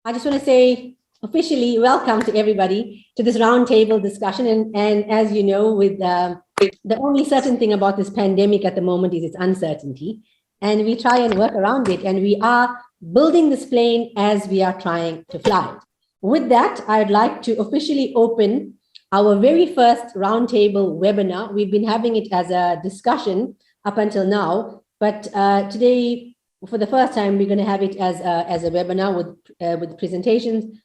I just want to say officially welcome to everybody to this roundtable discussion. And as you know, with the only certain thing about this pandemic at the moment is its uncertainty. And we try and work around it. And we are building this plane as we are trying to fly. With that, I'd like to officially open our very first roundtable webinar. We've been having it as a discussion up until now, but today, for the first time, we're going to have it as a webinar with presentations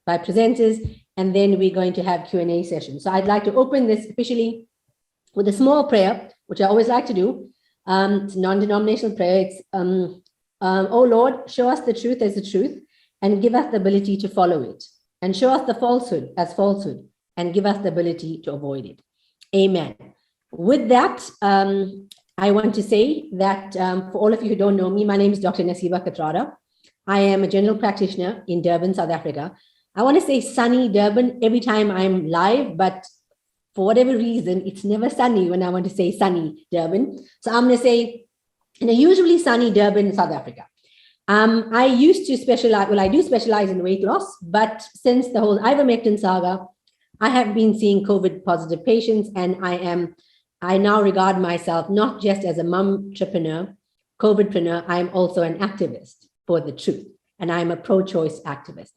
by presenters, and then we're going to have Q&A sessions. So I'd like to open this officially with a small prayer, which I always like to do. It's a non-denominational prayer. It's, oh Lord, show us the truth as the truth, and give us the ability to follow it, and show us the falsehood as falsehood, and give us the ability to avoid it. Amen. With that, I want to say that for all of you who don't know me, my name is Dr. Naseeba Kathrada. I am a general practitioner in Durban, South Africa. I want to say sunny Durban every time I'm live, but for whatever reason, it's never sunny when I want to say sunny Durban. So I'm going to say in a usually sunny Durban, South Africa. I used to specialize, well, I do specialize in weight loss, but since the whole ivermectin saga, I have been seeing COVID positive patients, and I now regard myself not just as a mom-trepreneur, COVIDpreneur, I'm also an activist for the truth, and I'm a pro-choice activist.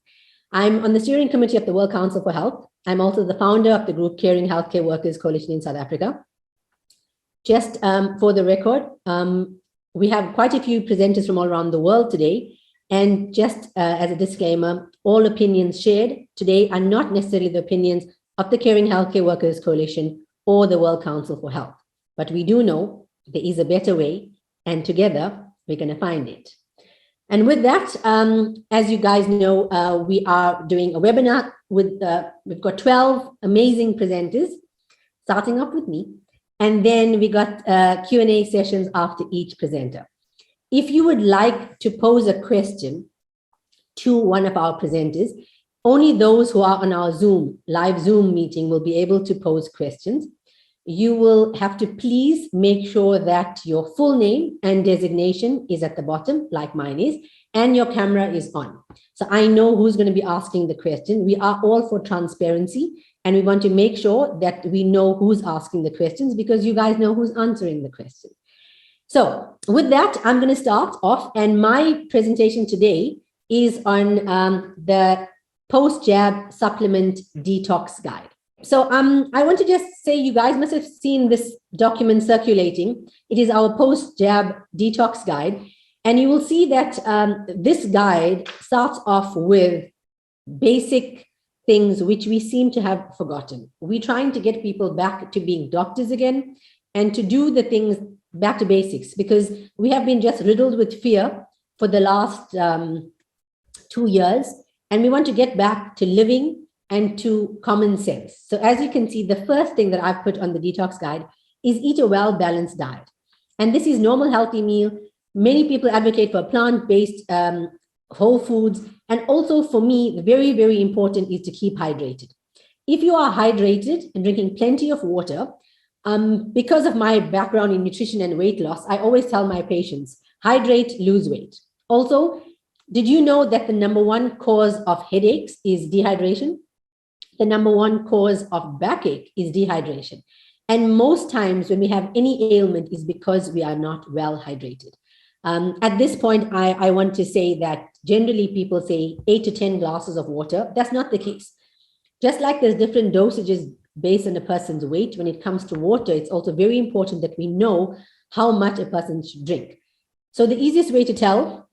I'm on the steering committee of the World Council for Health. I'm also the founder of the group Caring Healthcare Workers Coalition in South Africa. Just for the record, we have quite a few presenters from all around the world today, and just as a disclaimer, all opinions shared today are not necessarily the opinions of the Caring Healthcare Workers Coalition or the World Council for Health. But we do know there is a better way, and together we're going to find it. And with that, as you guys know, we are doing a webinar with, we've got 12 amazing presenters, starting off with me, and then we got Q&A sessions after each presenter. If you would like to pose a question to one of our presenters, only those who are on our live Zoom meeting will be able to pose questions. You will have to please make sure that your full name and designation is at the bottom, like mine is, and your camera is on. So I know who's going to be asking the question. We are all for transparency, and we want to make sure that we know who's asking the questions, because you guys know who's answering the question. So with that, I'm going to start off, and my presentation today is on the post-jab supplement detox guide. So I want to just say, you guys must have seen this document circulating. It is our post-jab detox guide. And you will see that this guide starts off with basic things which we seem to have forgotten. We're trying to get people back to being doctors again, and to do the things back to basics, because we have been just riddled with fear for the last 2 years. And we want to get back to living and to common sense. So as you can see, the first thing that I've put on the detox guide is eat a well-balanced diet. And this is normal, healthy meal. Many people advocate for plant-based whole foods. And also for me, very, very important is to keep hydrated. If you are hydrated and drinking plenty of water, because of my background in nutrition and weight loss, I always tell my patients, hydrate, lose weight. Also, did you know that the #1 cause of headaches is dehydration? The #1 cause of backache is dehydration. And most times when we have any ailment is because we are not well hydrated. At this point, I want to say that generally people say 8 to 10 glasses of water. That's not the case. Just like there's different dosages based on a person's weight, when it comes to water, it's also very important that we know how much a person should drink. So the easiest way to tell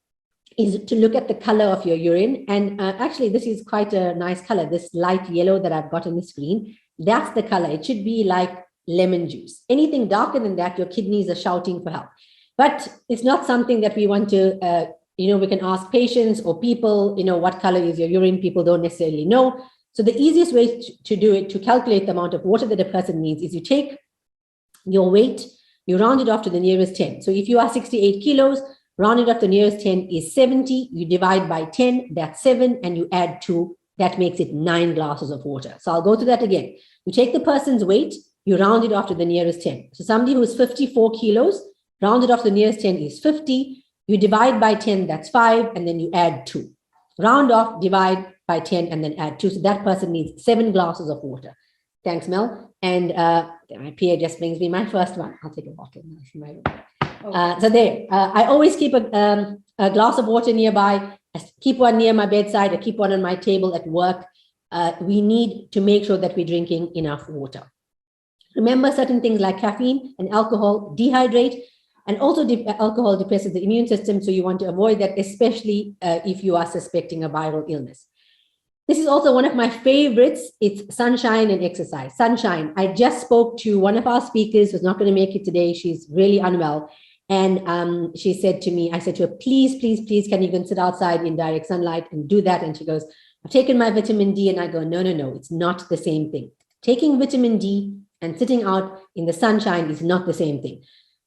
is to look at the color of your urine. And actually, this is quite a nice color, this light yellow that I've got on the screen. That's the color. It should be like lemon juice. Anything darker than that, your kidneys are shouting for help. But it's not something that we want to, we can ask patients or people, what color is your urine? People don't necessarily know. So the easiest way to do it, to calculate the amount of water that a person needs, is you take your weight, you round it off to the nearest 10. So if you are 68 kilos, round it off the nearest 10 is 70. You divide by 10, that's 7, and you add 2. That makes it 9 glasses of water. So I'll go through that again. You take the person's weight, you round it off to the nearest 10. So somebody who is 54 kilos, round it off to the nearest 10 is 50. You divide by 10, that's 5, and then you add 2. Round off, divide by 10, and then add 2. So that person needs 7 glasses of water. Thanks, Mel. And my PA just brings me my first one. I'll take a bottle. So there, I always keep a glass of water nearby. I keep one near my bedside. I keep one on my table at work. We need to make sure that we're drinking enough water. Remember, certain things like caffeine and alcohol dehydrate, and also alcohol depresses the immune system. So you want to avoid that, especially if you are suspecting a viral illness. This is also one of my favorites. It's sunshine and exercise. Sunshine. I just spoke to one of our speakers who's not going to make it today. She's really unwell. And she said to me, I said to her, please, please, please, can you go and sit outside in direct sunlight and do that? And she goes, I've taken my vitamin D. And I go, no, no, no, it's not the same thing. Taking vitamin D and sitting out in the sunshine is not the same thing.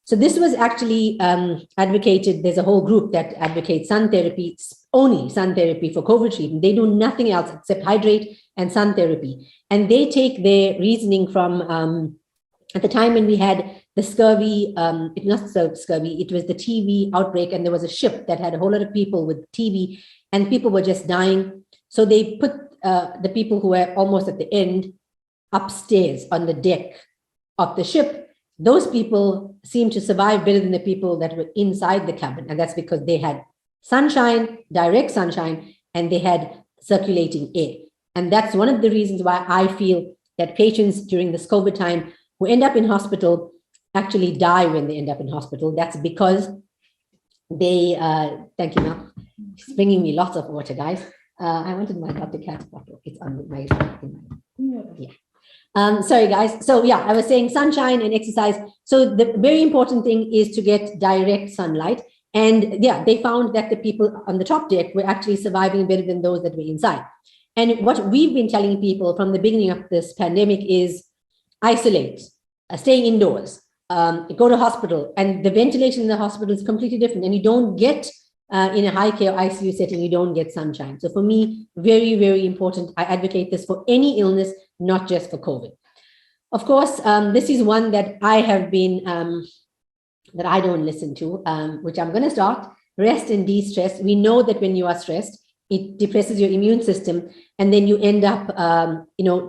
So this was actually advocated. There's a whole group that advocates sun therapy, only sun therapy for COVID treatment. They do nothing else except hydrate and sun therapy. And they take their reasoning from at the time when we had the scurvy, it not so scurvy, it was the TB outbreak, and there was a ship that had a whole lot of people with TB, and people were just dying. So they put the people who were almost at the end upstairs on the deck of the ship. Those people seemed to survive better than the people that were inside the cabin. And that's because they had sunshine, direct sunshine, and they had circulating air. And that's one of the reasons why I feel that patients during this COVID time who end up in hospital actually die when they end up in hospital. That's because they, thank you, Mel. She's bringing me lots of water, guys. I wanted my Dr. Kat's bottle. It's on my, yeah. Sorry, guys. So yeah, I was saying sunshine and exercise. So the very important thing is to get direct sunlight. And yeah, they found that the people on the top deck were actually surviving better than those that were inside. And what we've been telling people from the beginning of this pandemic is isolate, stay indoors, go to hospital. And the ventilation in the hospital is completely different. And you don't get in a high care ICU setting, you don't get sunshine. So for me, very, very important. I advocate this for any illness, not just for COVID. Of course, this is one that I have been, that I don't listen to, which I'm going to start. Rest and de-stress. We know that when you are stressed, it depresses your immune system, and then you end up,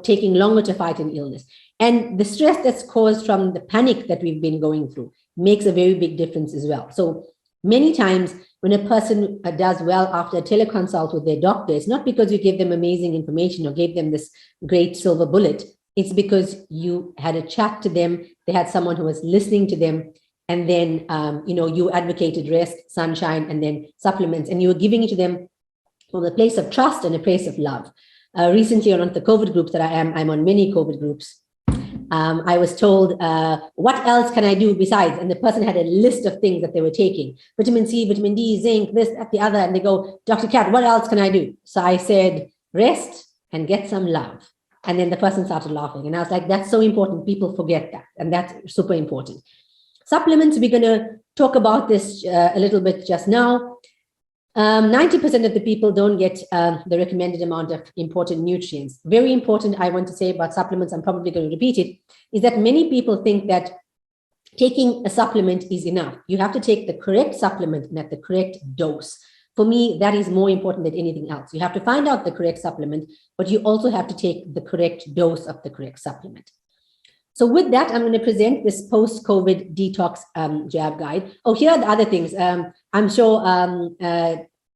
taking longer to fight an illness. And the stress that's caused from the panic that we've been going through makes a very big difference as well. So many times when a person does well after a teleconsult with their doctor, it's not because you gave them amazing information or gave them this great silver bullet. It's because you had a chat to them, they had someone who was listening to them, and then, you advocated rest, sunshine, and then supplements, and you were giving it to them from a place of trust and a place of love. Recently on the COVID groups that I'm on many COVID groups, I was told, what else can I do besides? And the person had a list of things that they were taking. Vitamin C, vitamin D, zinc, this, that, the other. And they go, Dr. Kat, what else can I do? So I said, rest and get some love. And then the person started laughing. And I was like, that's so important. People forget that. And that's super important. Supplements, we're going to talk about this a little bit just now. 90% of the people don't get the recommended amount of important nutrients. Very important, I want to say about supplements, I'm probably going to repeat it, is that many people think that taking a supplement is enough. You have to take the correct supplement and at the correct dose. For me, that is more important than anything else. You have to find out the correct supplement, but you also have to take the correct dose of the correct supplement. So with that, I'm going to present this post-COVID detox jab guide. Oh, here are the other things. I'm sure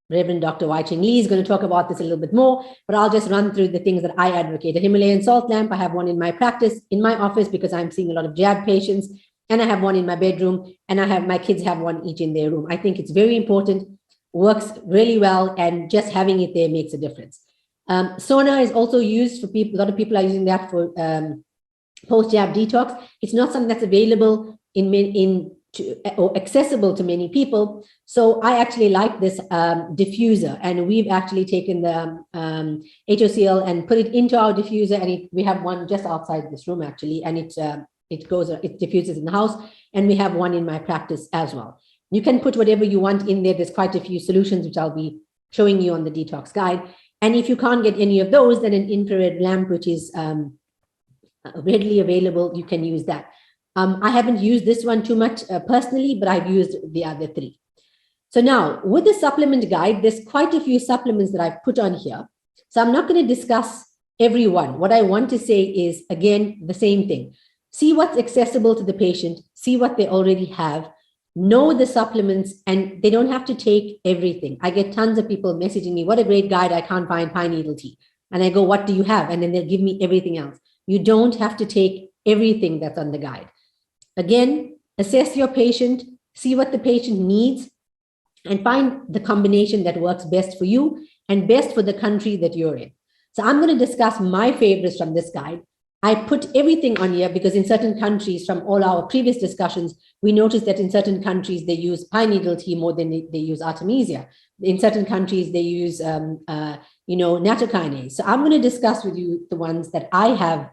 Reverend Dr. Wai Ching Lee is going to talk about this a little bit more, but I'll just run through the things that I advocate. A Himalayan salt lamp, I have one in my practice, in my office, because I'm seeing a lot of jab patients, and I have one in my bedroom, and I have my kids have one each in their room. I think it's very important, works really well, and just having it there makes a difference. Sauna is also used for people. A lot of people are using that for post-jab detox. It's not something that's available or accessible to many people. So I actually like this diffuser, and we've actually taken the HOCl and put it into our diffuser, and we have one just outside this room actually, and it diffuses in the house, and we have one in my practice as well. You can put whatever you want in there. There's quite a few solutions which I'll be showing you on the detox guide. And if you can't get any of those, then an infrared lamp, which is readily available, you can use that. I haven't used this one too much personally, but I've used the other three. So now with the supplement guide, there's quite a few supplements that I've put on here. So I'm not going to discuss every one. What I want to say is, again, the same thing. See what's accessible to the patient, see what they already have, know the supplements, and they don't have to take everything. I get tons of people messaging me, what a great guide, I can't find pine needle tea. And I go, what do you have? And then they'll give me everything else. You don't have to take everything that's on the guide. Again, assess your patient, see what the patient needs, and find the combination that works best for you and best for the country that you're in. So I'm going to discuss my favorites from this guide. I put everything on here because in certain countries, from all our previous discussions, we noticed that in certain countries, they use pine needle tea more than they use Artemisia. In certain countries, they use, nattokinase. So I'm going to discuss with you the ones that I have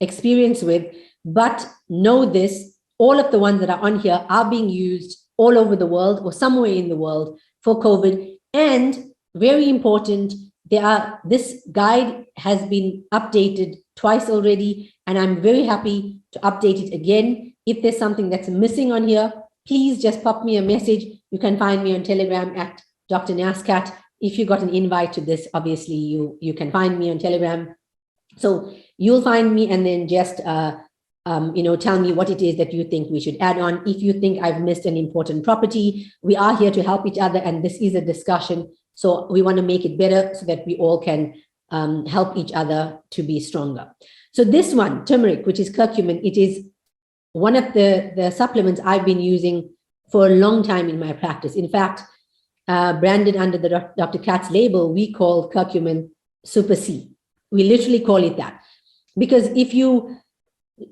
experience with, but know this, all of the ones that are on here are being used all over the world or somewhere in the world for COVID. And very important, this guide has been updated twice already, and I'm very happy to update it again. If there's something that's missing on here, please just pop me a message. You can find me on Telegram at Dr. Naskat. If you got an invite to this, obviously you can find me on Telegram. So you'll find me, and then just tell me what it is that you think we should add on. If you think I've missed an important property, we are here to help each other, and this is a discussion. So we want to make it better so that we all can help each other to be stronger. So this one, turmeric, which is curcumin, it is one of the supplements I've been using for a long time in my practice. In fact, branded under the Dr. Katz label, we call curcumin Super C. We literally call it that. Because if you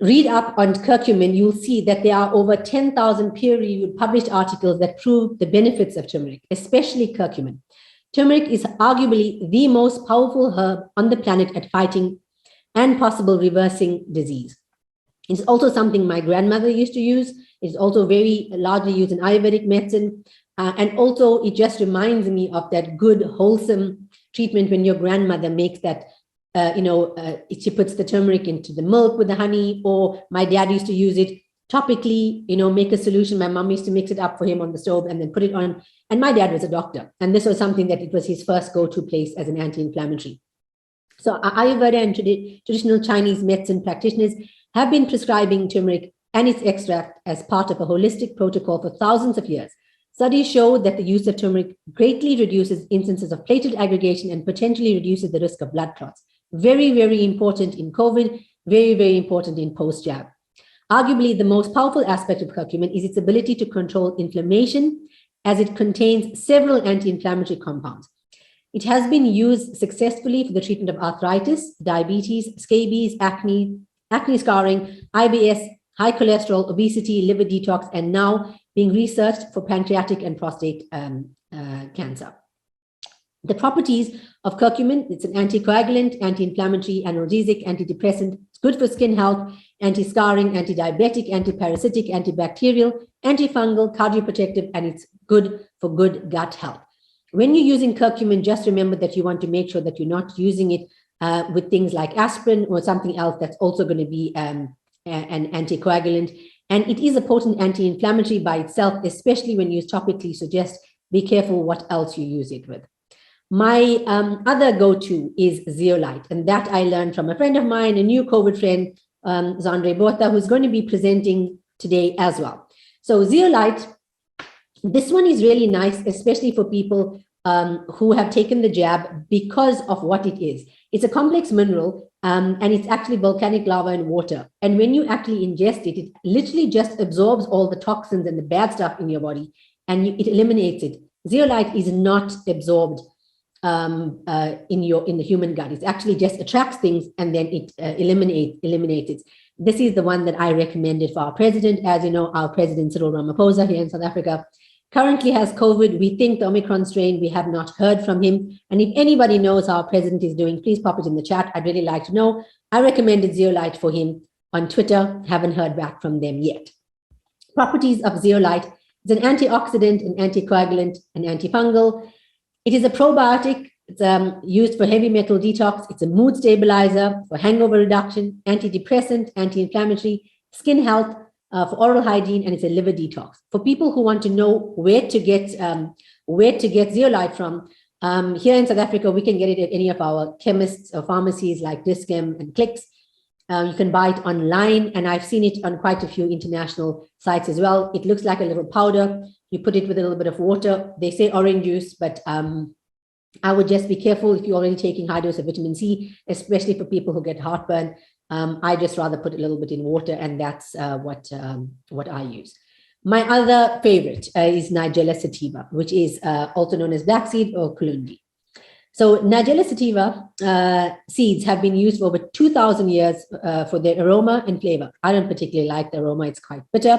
read up on curcumin, you'll see that there are over 10,000 peer-reviewed published articles that prove the benefits of turmeric, especially curcumin. Turmeric is arguably the most powerful herb on the planet at fighting and possible reversing disease. It's also something my grandmother used to use. It's also very largely used in Ayurvedic medicine. And also it just reminds me of that good, wholesome treatment when your grandmother makes that, she puts the turmeric into the milk with the honey, or my dad used to use it topically, make a solution. My mom used to mix it up for him on the stove and then put it on. And my dad was a doctor. And this was something that it was his first go-to place as an anti-inflammatory. So Ayurveda and traditional Chinese medicine practitioners have been prescribing turmeric and its extract as part of a holistic protocol for thousands of years. Studies show that the use of turmeric greatly reduces instances of platelet aggregation and potentially reduces the risk of blood clots. Very, very important in COVID, very, very important in post-jab. Arguably, the most powerful aspect of curcumin is its ability to control inflammation, as it contains several anti-inflammatory compounds. It has been used successfully for the treatment of arthritis, diabetes, scabies, acne scarring, IBS, high cholesterol, obesity, liver detox, and now being researched for pancreatic and prostate cancer. The properties of curcumin: it's an anticoagulant, anti-inflammatory, analgesic, antidepressant. It's good for skin health, anti-scarring, anti-diabetic, anti-parasitic, antibacterial, antifungal, cardioprotective, and it's good for good gut health. When you're using curcumin, just remember that you want to make sure that you're not using it with things like aspirin or something else that's also going to be an anticoagulant. And it is a potent anti-inflammatory by itself, especially when used topically. So just be careful what else you use it with. My other go-to is zeolite, and that I learned from a friend of mine, a new COVID friend, Zandre Botha, who's going to be presenting today as well. So zeolite, this one is really nice, especially for people who have taken the jab because of what it is. It's a complex mineral, and it's actually volcanic lava and water. And when you actually ingest it, it literally just absorbs all the toxins and the bad stuff in your body, and it eliminates it. Zeolite is not absorbed in the human gut. It actually just attracts things and then it eliminates it. This is the one that I recommended for our president. As you know, our president Cyril Ramaphosa here in South Africa currently has COVID. We think the Omicron strain, we have not heard from him. And if anybody knows how our president is doing, please pop it in the chat. I'd really like to know. I recommended zeolite for him on Twitter. Haven't heard back from them yet. Properties of zeolite: it's an antioxidant, an anticoagulant, an antifungal. It is a probiotic. It's used for heavy metal detox. It's a mood stabilizer, for hangover reduction, antidepressant, anti-inflammatory, skin health, for oral hygiene, and it's a liver detox. For people who want to know where to get zeolite from, here in South Africa, we can get it at any of our chemists or pharmacies like Dischem and Clicks. You can buy it online, and I've seen it on quite a few international sites as well. It looks like a little powder. You put it with a little bit of water. They say orange juice, but I would just be careful if you're already taking high dose of vitamin C, especially for people who get heartburn. I just rather put a little bit in water, and that's what I use. My other favorite is Nigella sativa, which is also known as black seed or kulundi. So Nigella sativa seeds have been used for over 2,000 years for their aroma and flavor. I don't particularly like the aroma. It's quite bitter.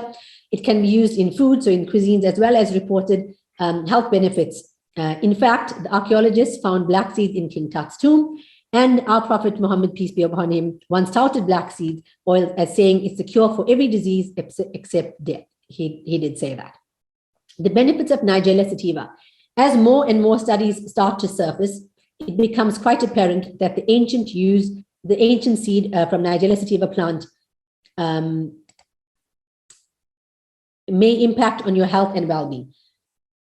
It can be used in food, so in cuisines, as well as reported health benefits. In fact, the archaeologists found black seeds in King Tut's tomb, and our Prophet Muhammad, peace be upon him, once touted black seed oil as saying it's the cure for every disease except death. He did say that. The benefits of Nigella sativa. As more and more studies start to surface, it becomes quite apparent that the ancient seed from Nigella sativa plant may impact on your health and well-being.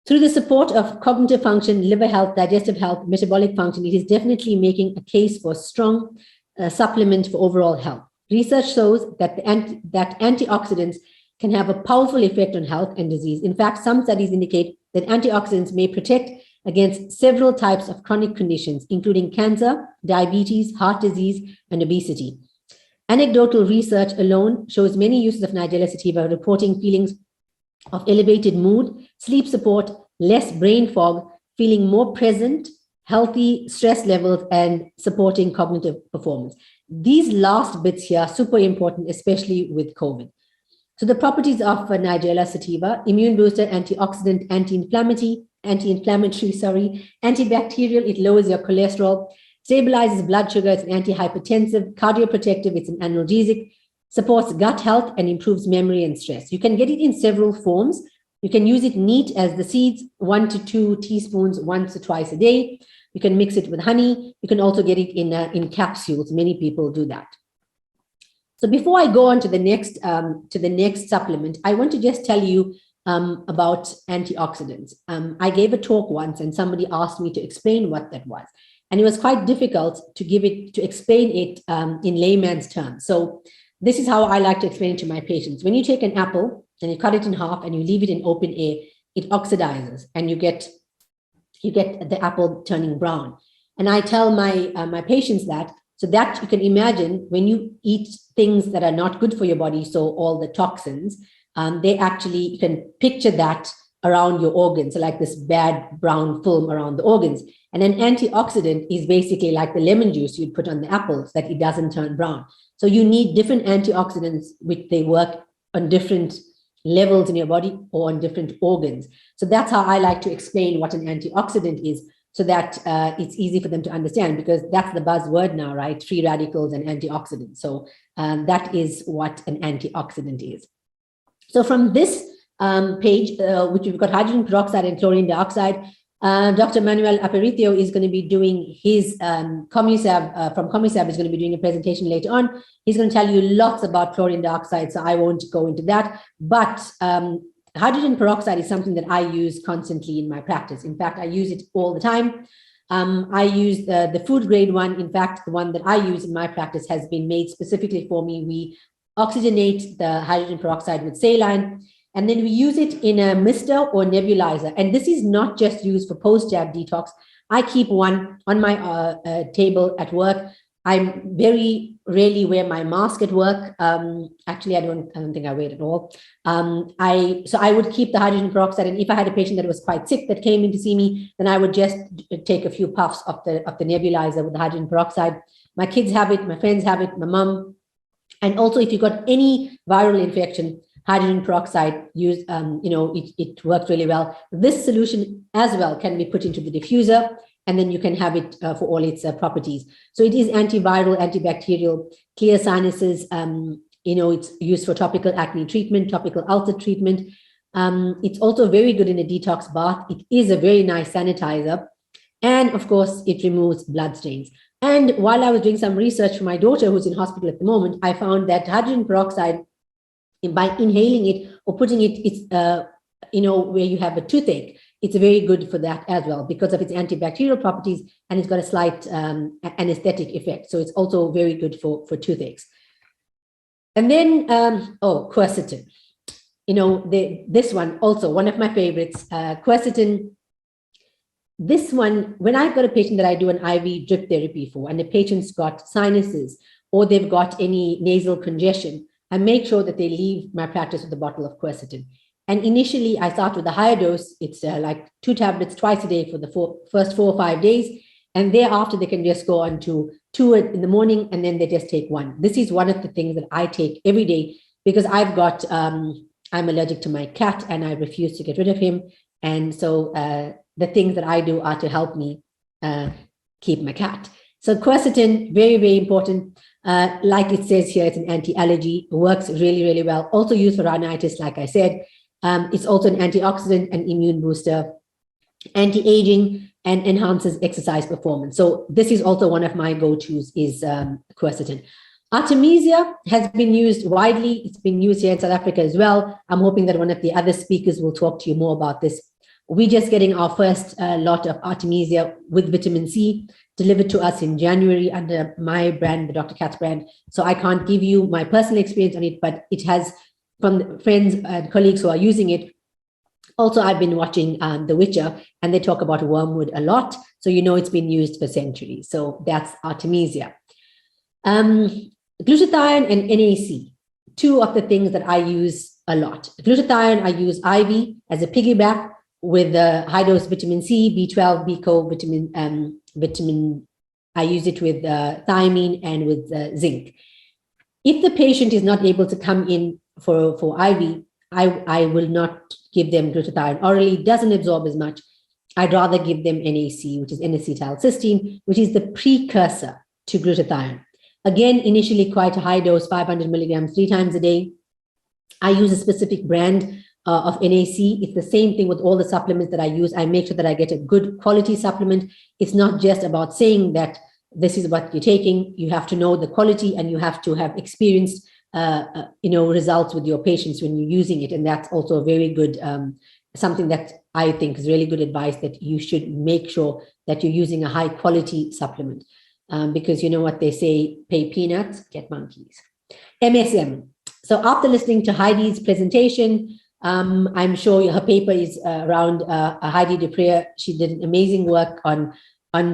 Through the support of cognitive function, liver health, digestive health, metabolic function, it is definitely making a case for a strong supplement for overall health. Research shows that that antioxidants can have a powerful effect on health and disease. In fact, some studies indicate that antioxidants may protect against several types of chronic conditions, including cancer, diabetes, heart disease, and obesity. Anecdotal research alone shows many uses of Nigella sativa reporting feelings of elevated mood, sleep support, less brain fog, feeling more present, healthy stress levels, and supporting cognitive performance. These last bits here are super important, especially with COVID. So the properties of Nigella sativa: immune booster, antioxidant, anti-inflammatory, antibacterial, it lowers your cholesterol, stabilizes blood sugar, it's an antihypertensive, cardioprotective, it's an analgesic, supports gut health, and improves memory and stress. You can get it in several forms. You can use it neat as the seeds, 1 to 2 teaspoons once or twice a day. You can mix it with honey. You can also get it in capsules. Many people do that. So before I go on to the next supplement, I want to just tell you about antioxidants. I gave a talk once, and somebody asked me to explain what that was, and it was quite difficult to explain it in layman's terms. So this is how I like to explain it to my patients. When you take an apple and you cut it in half and you leave it in open air, it oxidizes, and you get the apple turning brown. And I tell my patients that, so that you can imagine when you eat things that are not good for your body, so all the toxins, you can picture that around your organs, so like this bad brown film around the organs. And an antioxidant is basically like the lemon juice you'd put on the apples, that it doesn't turn brown. So you need different antioxidants, which they work on different levels in your body or on different organs. So that's how I like to explain what an antioxidant is, so that it's easy for them to understand, because that's the buzzword now, right? Free radicals and antioxidants. So that is what an antioxidant is. So from this page, which we've got hydrogen peroxide and chlorine dioxide, Dr. Manuel Aparicio is going to be doing his Comisab, from Comisab is going to be doing a presentation later on. He's going to tell you lots about chlorine dioxide, so I won't go into that. But hydrogen peroxide is something that I use constantly in my practice. In fact, I use it all the time. I use the food grade one. In fact, the one that I use in my practice has been made specifically for me. We oxygenate the hydrogen peroxide with saline, and then we use it in a mister or nebulizer. And this is not just used for post-jab detox. I keep one on my table at work. I very rarely wear my mask at work. Actually, I don't think I wear it at all. So I would keep the hydrogen peroxide, and if I had a patient that was quite sick that came in to see me, then I would just take a few puffs of the nebulizer with the hydrogen peroxide. My kids have it, my friends have it, my mom. And also, if you've got any viral infection, hydrogen peroxide, it works really well. This solution as well can be put into the diffuser, and then you can have it for all its properties. So it is antiviral, antibacterial, clear sinuses. It's used for topical acne treatment, topical ulcer treatment. It's also very good in a detox bath. It is a very nice sanitizer. And of course, it removes blood stains. And while I was doing some research for my daughter who's in hospital at the moment, I found that hydrogen peroxide by inhaling it or putting it, where you have a toothache, it's very good for that as well because of its antibacterial properties, and it's got a slight anesthetic effect. So it's also very good for toothaches. And then, quercetin. This one also, one of my favorites, quercetin. This one, when I've got a patient that I do an IV drip therapy for, and the patient's got sinuses or they've got any nasal congestion, I make sure that they leave my practice with a bottle of quercetin. And initially, I start with a higher dose. It's like 2 tablets twice a day for the first 4 or 5 days. And thereafter, they can just go on to 2 in the morning, and then they just take 1. This is one of the things that I take every day because I've got, I'm allergic to my cat and I refuse to get rid of him. And so the things that I do are to help me keep my cat. So quercetin, very, very important. Like it says here, it's an anti-allergy, works really, really well. Also used for rhinitis, like I said. It's also an antioxidant and immune booster, anti-aging, and enhances exercise performance. So this is also one of my go-tos is quercetin. Artemisia has been used widely. It's been used here in South Africa as well. I'm hoping that one of the other speakers will talk to you more about this. We're just getting our first lot of Artemisia with vitamin C delivered to us in January under my brand, the Dr. Katz brand. So I can't give you my personal experience on it, but it has, from friends and colleagues who are using it. Also, I've been watching The Witcher, and they talk about wormwood a lot. So it's been used for centuries. So that's Artemisia. Glutathione and NAC, 2 of the things that I use a lot. Glutathione, I use IV as a piggyback with high-dose vitamin C, B12, B-co, vitamin. I use it with thiamine and with zinc. If the patient is not able to come in for IV, I will not give them glutathione orally. It doesn't absorb as much. I'd rather give them NAC, which is N-acetylcysteine, which is the precursor to glutathione. Again, initially quite a high dose, 500 milligrams 3 times a day. I use a specific brand of NAC. It's the same thing with all the supplements that I use. I make sure that I get a good quality supplement. It's not just about saying that this is what you're taking. You have to know the quality, and you have to have experienced results with your patients when you're using it. And that's also a very good, something that I think is really good advice, that you should make sure that you're using a high quality supplement. Because you know what they say, pay peanuts, get monkeys. MSM. So after listening to Heidi's presentation, I'm sure her paper is around Heidi Dupré. She did an amazing work on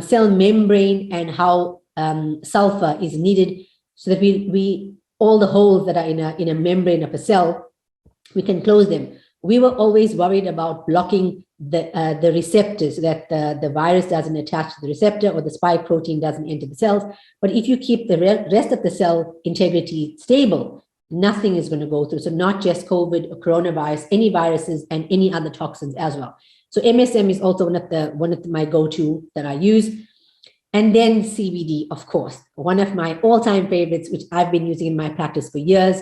cell membrane and how sulfur is needed so that we all the holes that are in a membrane of a cell, we can close them. We were always worried about blocking the receptors, so that the virus doesn't attach to the receptor or the spike protein doesn't enter the cells. But if you keep the rest of the cell integrity stable, nothing is going to go through. So not just COVID or coronavirus, any viruses and any other toxins as well. So MSM is also one of my go-to that I use. And then CBD, of course, one of my all-time favorites, which I've been using in my practice for years.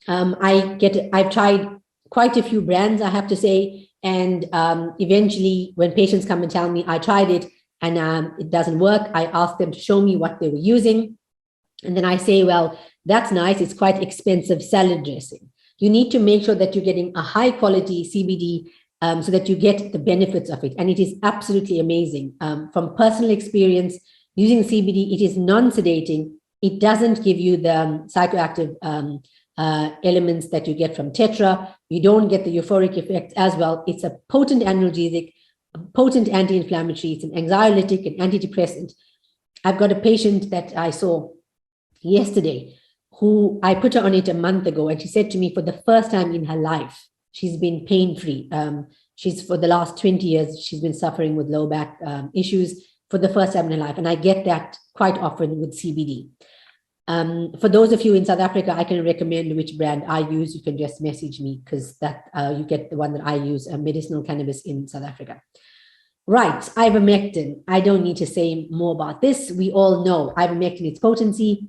I've tried quite a few brands, I have to say. And eventually, when patients come and tell me I tried it and it doesn't work, I ask them to show me what they were using. And then I say, well, that's nice. It's quite expensive salad dressing. You need to make sure that you're getting a high quality CBD so that you get the benefits of it. And it is absolutely amazing. From personal experience, using CBD, it is non-sedating. It doesn't give you the psychoactive elements that you get from tetra. You don't get the euphoric effect as well. It's a potent analgesic, a potent anti-inflammatory. It's an anxiolytic, an antidepressant. I've got a patient that I saw yesterday who I put her on it a month ago, and she said to me, for the first time in her life, she's been pain-free. She's, for the last 20 years, she's been suffering with low back issues for the first time in her life. And I get that quite often with CBD. For those of you in South Africa, I can recommend which brand I use. You can just message me, because that you get the one that I use, medicinal cannabis in South Africa. Right, ivermectin. I don't need to say more about this. We all know ivermectin, its potency.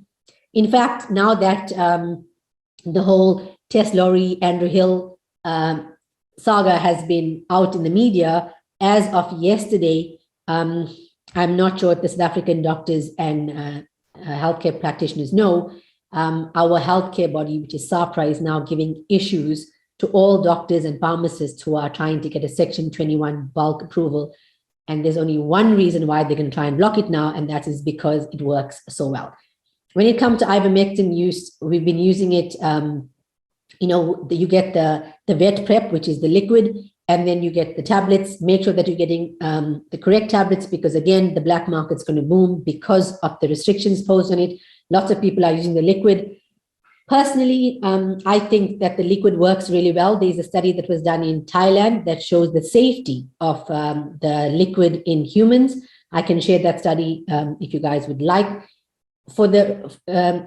In fact, now that the whole Tess Lawrie, Andrew Hill saga has been out in the media, as of yesterday, I'm not sure if the South African doctors and healthcare practitioners know, our healthcare body, which is SAHPRA, is now giving issues to all doctors and pharmacists who are trying to get a Section 21 bulk approval. And there's only one reason why they're going to try and block it now, and that is because it works so well. When it comes to ivermectin use, we've been using it, you get the vet prep, which is the liquid, and then you get the tablets. Make sure that you're getting the correct tablets, because again, the black market's going to boom because of the restrictions posed on it. Lots of people are using the liquid. Personally, I think that the liquid works really well. There's a study that was done in Thailand that shows the safety of the liquid in humans. I can share that study if you guys would like. For the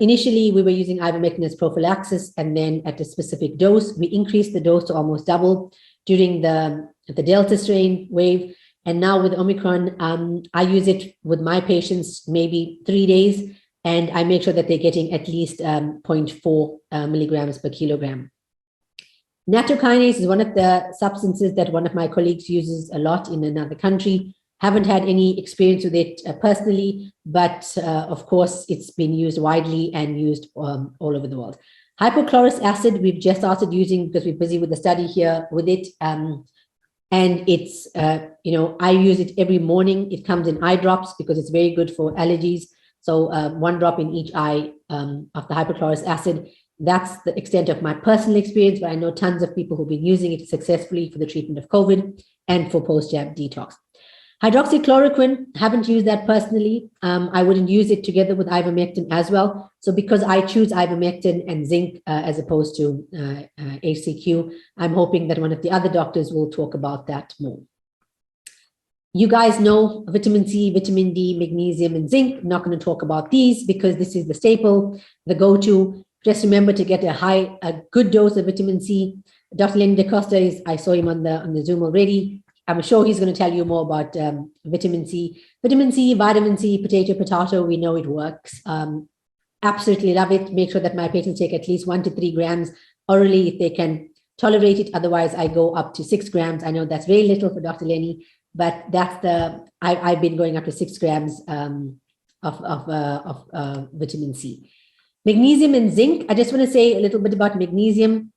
initially, we were using ivermectin as prophylaxis, and then at a specific dose, we increased the dose to almost double during the Delta strain wave. And now with Omicron, I use it with my patients maybe 3 days, and I make sure that they're getting at least 0.4 milligrams per kilogram. Nattokinase is one of the substances that one of my colleagues uses a lot in another country. Haven't had any experience with it personally, but of course, it's been used widely and used all over the world. Hypochlorous acid, we've just started using because we're busy with the study here with it. And it's, I use it every morning. It comes in eye drops because it's very good for allergies. So 1 drop in each eye of the hypochlorous acid. That's the extent of my personal experience, but I know tons of people who've been using it successfully for the treatment of COVID and for post-jab detox. Hydroxychloroquine, haven't used that personally. I wouldn't use it together with ivermectin as well. So because I choose ivermectin and zinc as opposed to HCQ, I'm hoping that one of the other doctors will talk about that more. You guys know vitamin C, vitamin D, magnesium, and zinc. I'm not going to talk about these because this is the staple, the go-to. Just remember to get a good dose of vitamin C. Dr. Lenny DaCosta I saw him on the Zoom already. I'm sure he's going to tell you more about vitamin C. Vitamin C, vitamin C, potato, we know it works. Absolutely love it. Make sure that my patients take at least 1 to 3 grams orally if they can tolerate it. Otherwise, I go up to 6 grams. I know that's very little for Dr. Lenny, but that's I've been going up to 6 grams of vitamin C. Magnesium and zinc. I just want to say a little bit about magnesium.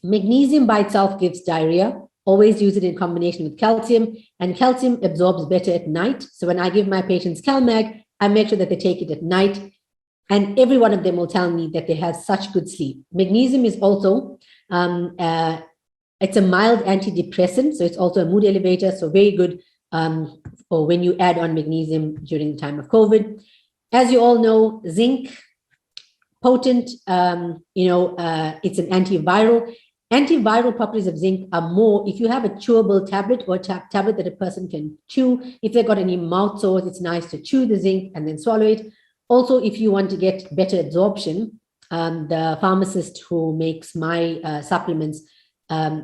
Magnesium by itself gives diarrhea. Always use it in combination with calcium, and calcium absorbs better at night. So when I give my patients CalMag, I make sure that they take it at night, and every one of them will tell me that they have such good sleep. Magnesium is also, it's a mild antidepressant, so it's also a mood elevator, so very good for when you add on magnesium during the time of COVID. As you all know, zinc, potent, it's an antiviral. Antiviral properties of zinc are more, if you have a chewable tablet or a tablet that a person can chew, if they've got any mouth sores, it's nice to chew the zinc and then swallow it. Also, if you want to get better absorption, the pharmacist who makes my supplements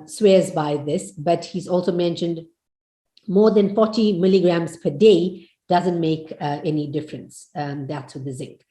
swears by this, but he's also mentioned more than 40 milligrams per day doesn't make any difference. That's with the zinc.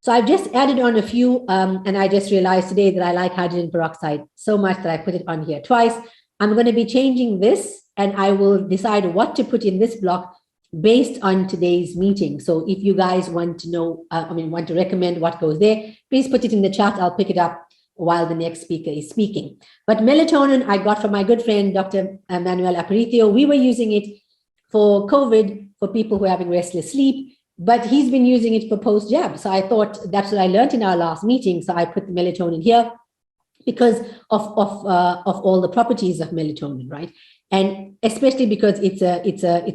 So I've just added on a few, and I just realized today that I like hydrogen peroxide so much that I put it on here twice. I'm going to be changing this, and I will decide what to put in this block based on today's meeting. So if you guys want to know, want to recommend what goes there, please put it in the chat. I'll pick it up while the next speaker is speaking. But melatonin, I got from my good friend, Dr. Manuel Aparicio. We were using it for COVID for people who are having restless sleep, but he's been using it for post-jab. So I thought that's what I learned in our last meeting. So I put the melatonin here because of all the properties of melatonin, right? And especially because it's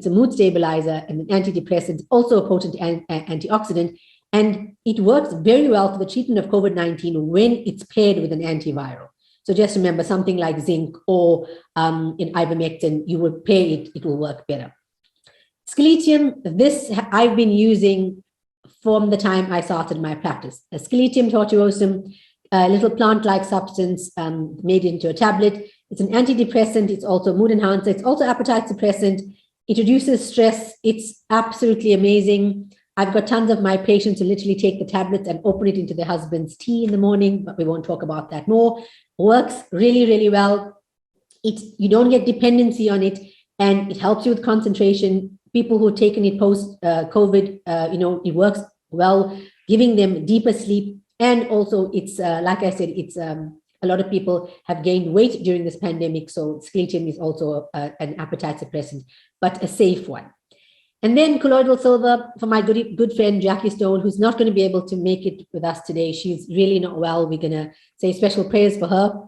a mood stabilizer and an antidepressant, also a potent antioxidant, and it works very well for the treatment of COVID-19 when it's paired with an antiviral. So just remember, something like zinc or in ivermectin, you will pair it, it will work better. Scletium, this I've been using from the time I started my practice. A Scletium tortuosum, a little plant-like substance made into a tablet. It's an antidepressant. It's also a mood enhancer. It's also appetite suppressant. It reduces stress. It's absolutely amazing. I've got tons of my patients who literally take the tablets and open it into their husband's tea in the morning, but we won't talk about that more. Works really, really well. You don't get dependency on it, and it helps you with concentration. People who've taken it post-COVID, it works well, giving them deeper sleep. And also it's, like I said, it's a lot of people have gained weight during this pandemic. So sclerotium is also an appetite suppressant, but a safe one. And then colloidal silver for my good friend, Jackie Stone, who's not going to be able to make it with us today. She's really not well. We're going to say special prayers for her.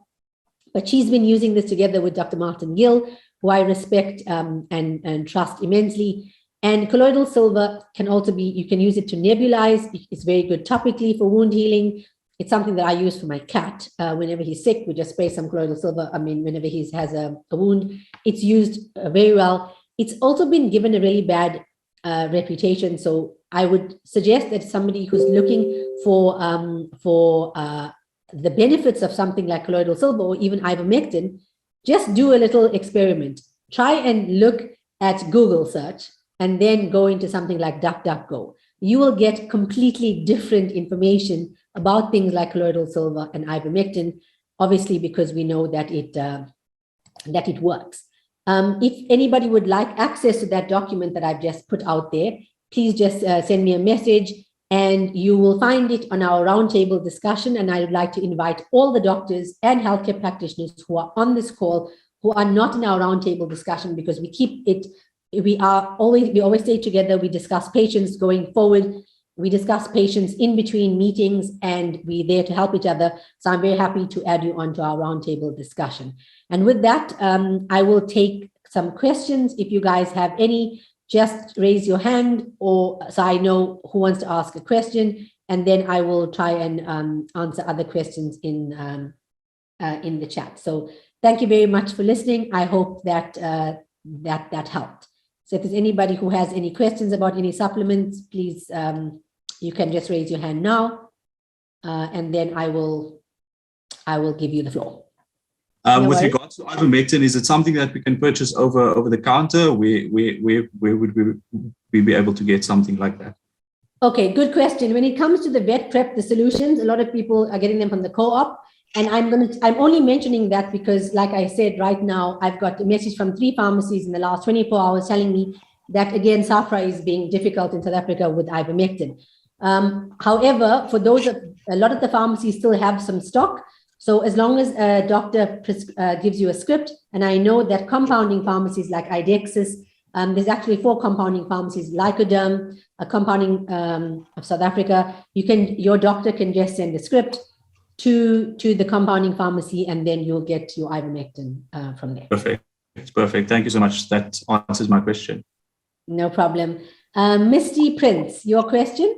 But she's been using this together with Dr. Martin Gill, who I respect and trust immensely. And colloidal silver can also be, you can use it to nebulize. It's very good topically for wound healing. It's something that I use for my cat. Whenever he's sick, we just spray some colloidal silver. I mean, whenever he has a wound, it's used very well. It's also been given a really bad reputation. So I would suggest that somebody who's looking for the benefits of something like colloidal silver or even ivermectin, just do a little experiment. Try and look at Google search and then go into something like DuckDuckGo. You will get completely different information about things like colloidal silver and ivermectin, obviously because we know that it works. If anybody would like access to that document that I've just put out there, please just send me a message and you will find it on our roundtable discussion. And I would like to invite all the doctors and healthcare practitioners who are on this call, who are not in our roundtable discussion, because we keep it, we always stay together. We discuss patients going forward. We discuss patients in between meetings, and we're there to help each other. So I'm very happy to add you onto our roundtable discussion. And with that, I will take some questions. If you guys have any, just raise your hand, or so I know who wants to ask a question, and then I will try and answer other questions in the chat. So thank you very much for listening. I hope that that helped. So if there's anybody who has any questions about any supplements, please, you can just raise your hand now, and then I will give you the floor. With regards to ivermectin, is it something that we can purchase over the counter? Where would we be able to get something like that? Okay, good question. When it comes to the vet prep, the solutions, a lot of people are getting them from the co-op. And I'm only mentioning that because, like I said, right now, I've got a message from 3 pharmacies in the last 24 hours telling me that, again, SAFRA is being difficult in South Africa with ivermectin. However, for those, a lot of the pharmacies still have some stock. So as long as a doctor gives you a script, and I know that compounding pharmacies like Idexis, there's actually 4 compounding pharmacies, Lycoderm, a compounding of South Africa, your doctor can just send a script to the compounding pharmacy, and then you'll get your ivermectin from there. Perfect. It's perfect. Thank you so much. That answers my question. No problem. Misty Prince, your question?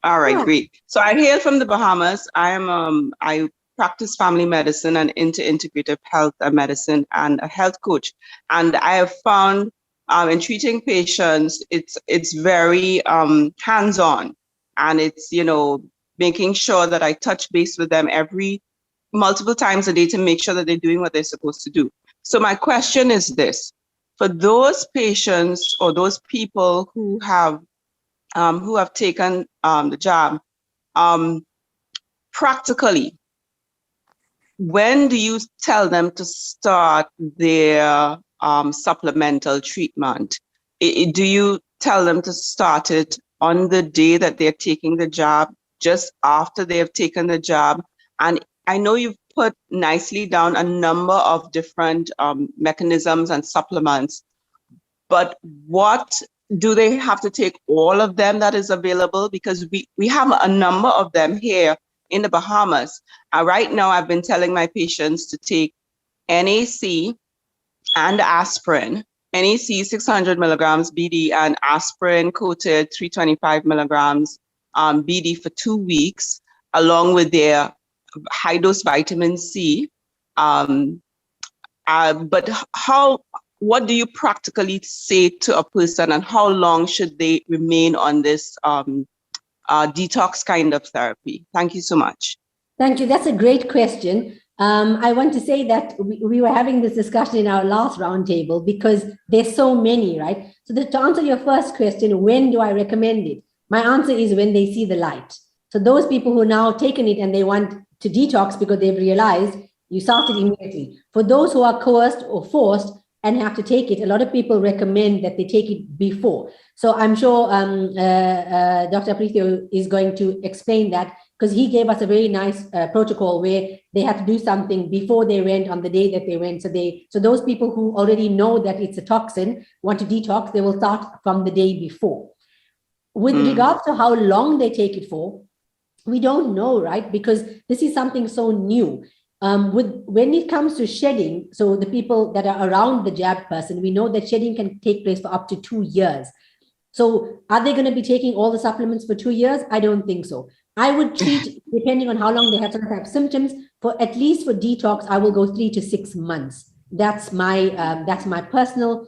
All right, great. So I hail from the Bahamas. I practice family medicine and integrative health medicine, and a health coach. And I have found in treating patients, it's very hands-on, and it's, making sure that I touch base with them multiple times a day to make sure that they're doing what they're supposed to do. So my question is this: for those patients or those people who have taken the jab, practically, when do you tell them to start their supplemental treatment? Do you tell them to start it on the day that they're taking the jab, just after they have taken the jab? And I know you've put nicely down a number of different mechanisms and supplements, but what do they have to take? All of them that is available? Because we have a number of them here in the Bahamas. Right now, I've been telling my patients to take NAC and aspirin. NAC 600 milligrams BD and aspirin coated 325 milligrams BD for 2 weeks, along with their high dose vitamin C. But what do you practically say to a person, and how long should they remain on this detox kind of therapy? Thank you so much. Thank you. That's a great question. I want to say that we were having this discussion in our last roundtable because there's so many, right? So to answer your first question, when do I recommend it? My answer is when they see the light. So those people who now taken it and they want to detox because they've realized, you start it immediately. For those who are coerced or forced and have to take it, a lot of people recommend that they take it before. So I'm sure Dr. Aprithio is going to explain that. because he gave us a very nice protocol where they had to do something before they went, on the day that they went. So those people who already know that it's a toxin, want to detox, they will start from the day before. With regards to how long they take it for, we don't know, right? Because this is something so new. When it comes to shedding, so the people that are around the jabbed person, we know that shedding can take place for up to 2 years. So are they going to be taking all the supplements for 2 years? I don't think so. I would treat, depending on how long they have some type of symptoms, for at least for detox, I will go 3 to 6 months. That's my personal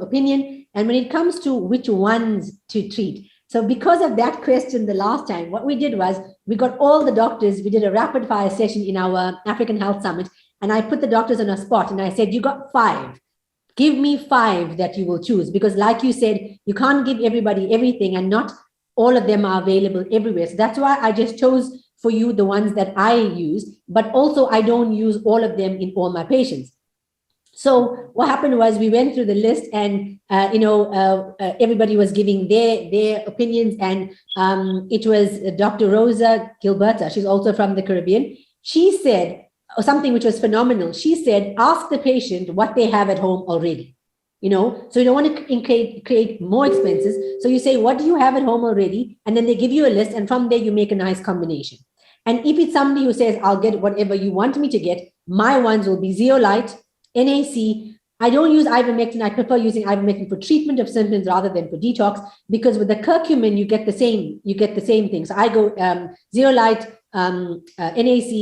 opinion. And when it comes to which ones to treat, so because of that question the last time, what we did was we got all the doctors, we did a rapid fire session in our African Health Summit, and I put the doctors on a spot and I said, you got 5. Give me 5 that you will choose, because like you said, you can't give everybody everything and not all of them are available everywhere. So that's why I just chose for you the ones that I use, but also I don't use all of them in all my patients. So what happened was we went through the list and, everybody was giving their opinions, and it was Dr. Rosa Gilberta. She's also from the Caribbean. She said something which was phenomenal. She said, ask the patient what they have at home already. So you don't want to create more expenses. So you say, what do you have at home already? And then they give you a list, and from there you make a nice combination. And if it's somebody who says, I'll get whatever you want me to get, my ones will be Zeolite, NAC. I don't use ivermectin. I prefer using ivermectin for treatment of symptoms rather than for detox, because with the curcumin, you get the same thing. So I go Zeolite, NAC,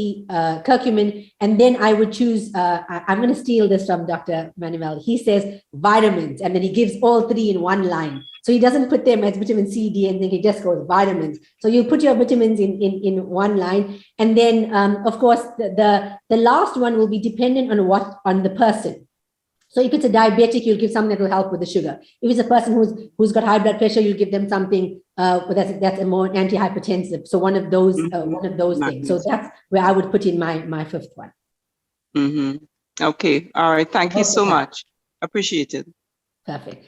curcumin, and then I would choose, I'm going to steal this from Dr. Manuel. He says vitamins, and then he gives all 3 in one line. So he doesn't put them as vitamin C, D, and then he just goes vitamins. So you put your vitamins in one line. And then, of course, the last one will be dependent on the person. So if it's a diabetic, you'll give something that will help with the sugar. If it's a person who's got high blood pressure, you'll give them something that's a more antihypertensive. So one of those things. So that's where I would put in my 5th one. Okay. All right. Thank you so much. Appreciate it. Perfect.